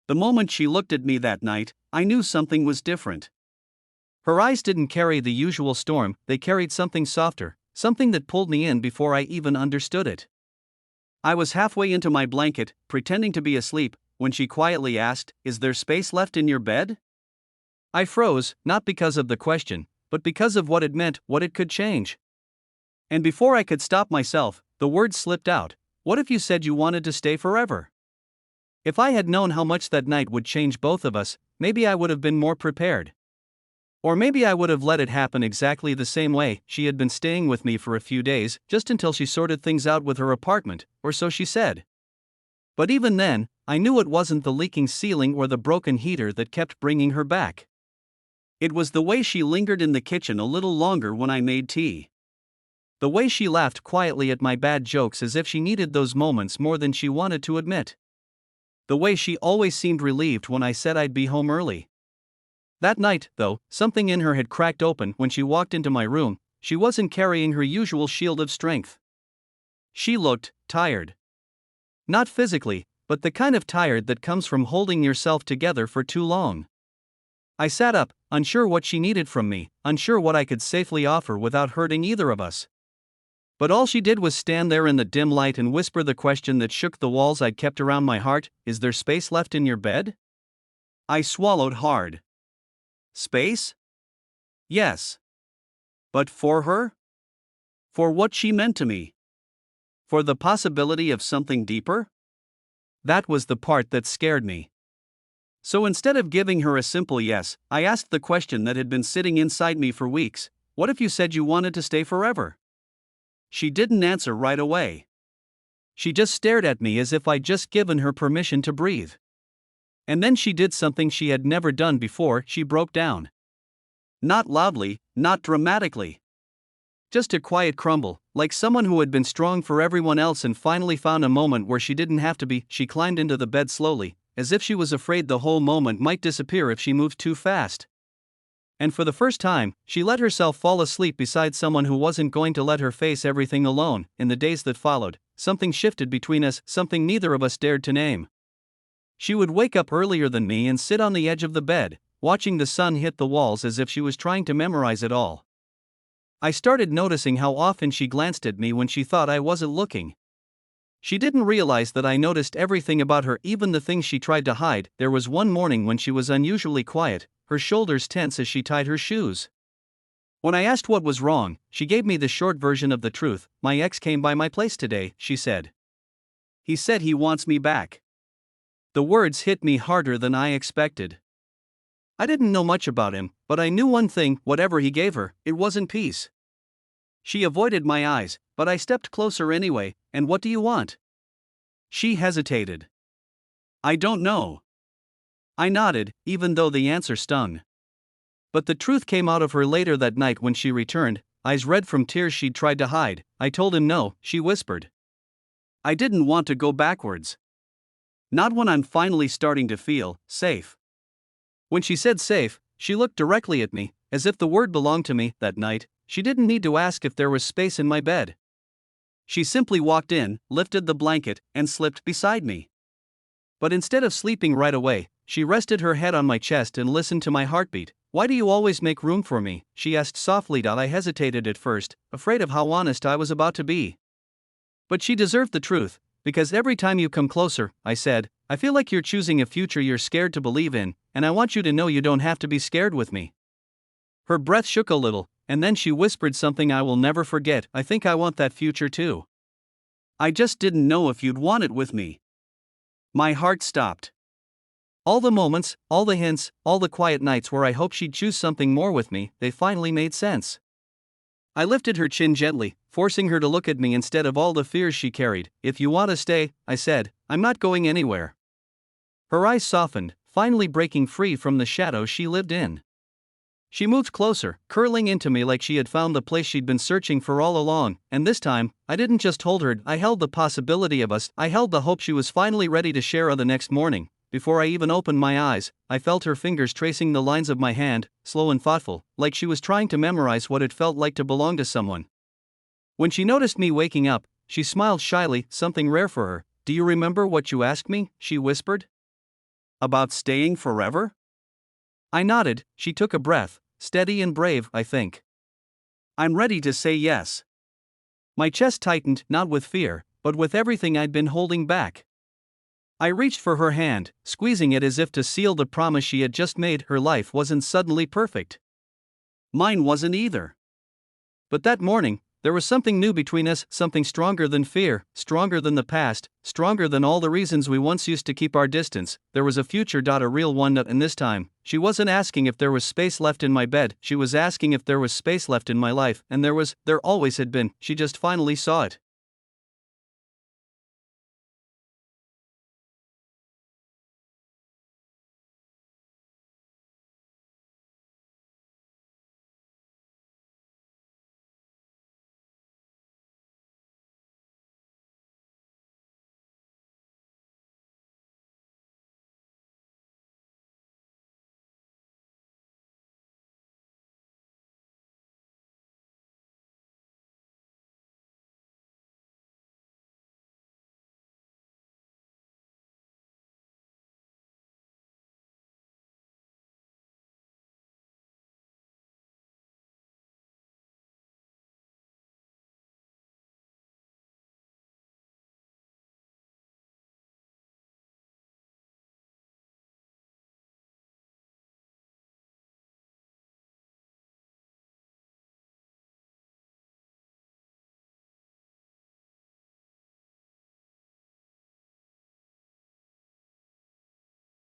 The moment she looked at me that night, I knew something was different. Her eyes didn't carry the usual storm, they carried something softer, something that pulled me in before I even understood it. I was halfway into my blanket, pretending to be asleep, when she quietly asked, "Is there space left in your bed?" I froze, not because of the question, but because of what it meant, what it could change. And before I could stop myself, the words slipped out. "What if you said you wanted to stay forever?" If I had known how much that night would change both of us, maybe I would have been more prepared. Or maybe I would have let it happen exactly the same way. She had been staying with me for a few days, just until she sorted things out with her apartment, or so she said. But even then, I knew it wasn't the leaking ceiling or the broken heater that kept bringing her back. It was the way she lingered in the kitchen a little longer when I made tea. The way she laughed quietly at my bad jokes as if she needed those moments more than she wanted to admit. The way she always seemed relieved when I said I'd be home early. That night, though, something in her had cracked open when she walked into my room. She wasn't carrying her usual shield of strength. She looked tired. Not physically, but the kind of tired that comes from holding yourself together for too long. I sat up, unsure what she needed from me, unsure what I could safely offer without hurting either of us. But all she did was stand there in the dim light and whisper the question that shook the walls I'd kept around my heart: "Is there space left in your bed?" I swallowed hard. Space? Yes. But for her? For what she meant to me? For the possibility of something deeper? That was the part that scared me. So instead of giving her a simple yes, I asked the question that had been sitting inside me for weeks: "What if you said you wanted to stay forever?" She didn't answer right away. She just stared at me as if I'd just given her permission to breathe. And then she did something she had never done before. She broke down. Not loudly, not dramatically. Just a quiet crumble, like someone who had been strong for everyone else and finally found a moment where she didn't have to be. She climbed into the bed slowly, as if she was afraid the whole moment might disappear if she moved too fast. And for the first time, she let herself fall asleep beside someone who wasn't going to let her face everything alone. In the days that followed, something shifted between us, something neither of us dared to name. She would wake up earlier than me and sit on the edge of the bed, watching the sun hit the walls as if she was trying to memorize it all. I started noticing how often she glanced at me when she thought I wasn't looking. She didn't realize that I noticed everything about her, even the things she tried to hide. There was one morning when she was unusually quiet, her shoulders tense as she tied her shoes. When I asked what was wrong, she gave me the short version of the truth. "My ex came by my place today," she said. "He said he wants me back." The words hit me harder than I expected. I didn't know much about him, but I knew one thing: whatever he gave her, it wasn't peace. She avoided my eyes, but I stepped closer anyway. "And what do you want?" She hesitated. "I don't know." I nodded, even though the answer stung. But the truth came out of her later that night when she returned, eyes red from tears she'd tried to hide. "I told him no," she whispered. "I didn't want to go backwards. Not when I'm finally starting to feel safe." When she said safe, she looked directly at me, as if the word belonged to me. That night, she didn't need to ask if there was space in my bed. She simply walked in, lifted the blanket, and slipped beside me. But instead of sleeping right away, she rested her head on my chest and listened to my heartbeat. "Why do you always make room for me?" she asked softly. I hesitated at first, afraid of how honest I was about to be. But she deserved the truth. "Because every time you come closer," I said, "I feel like you're choosing a future you're scared to believe in, and I want you to know you don't have to be scared with me." Her breath shook a little, and then she whispered something I will never forget: "I think I want that future too. I just didn't know if you'd want it with me." My heart stopped. All the moments, all the hints, all the quiet nights where I hoped she'd choose something more with me, they finally made sense. I lifted her chin gently, forcing her to look at me instead of all the fears she carried. "If you want to stay," I said, "I'm not going anywhere." Her eyes softened, finally breaking free from the shadows she lived in. She moved closer, curling into me like she had found the place she'd been searching for all along, and this time, I didn't just hold her, I held the possibility of us. I held the hope she was finally ready to share the next morning. Before I even opened my eyes, I felt her fingers tracing the lines of my hand, slow and thoughtful, like she was trying to memorize what it felt like to belong to someone. When she noticed me waking up, she smiled shyly, something rare for her. "Do you remember what you asked me?" she whispered. About staying forever? I nodded. She took a breath, steady and brave, I think. I'm ready to say yes. My chest tightened, not with fear, but with everything I'd been holding back. I reached for her hand, squeezing it as if to seal the promise she had just made. Her life wasn't suddenly perfect. Mine wasn't either. But that morning, there was something new between us, something stronger than fear, stronger than the past, stronger than all the reasons we once used to keep our distance. There was a future. A real one, and this time, she wasn't asking if there was space left in my bed, she was asking if there was space left in my life, and there always had been, she just finally saw it.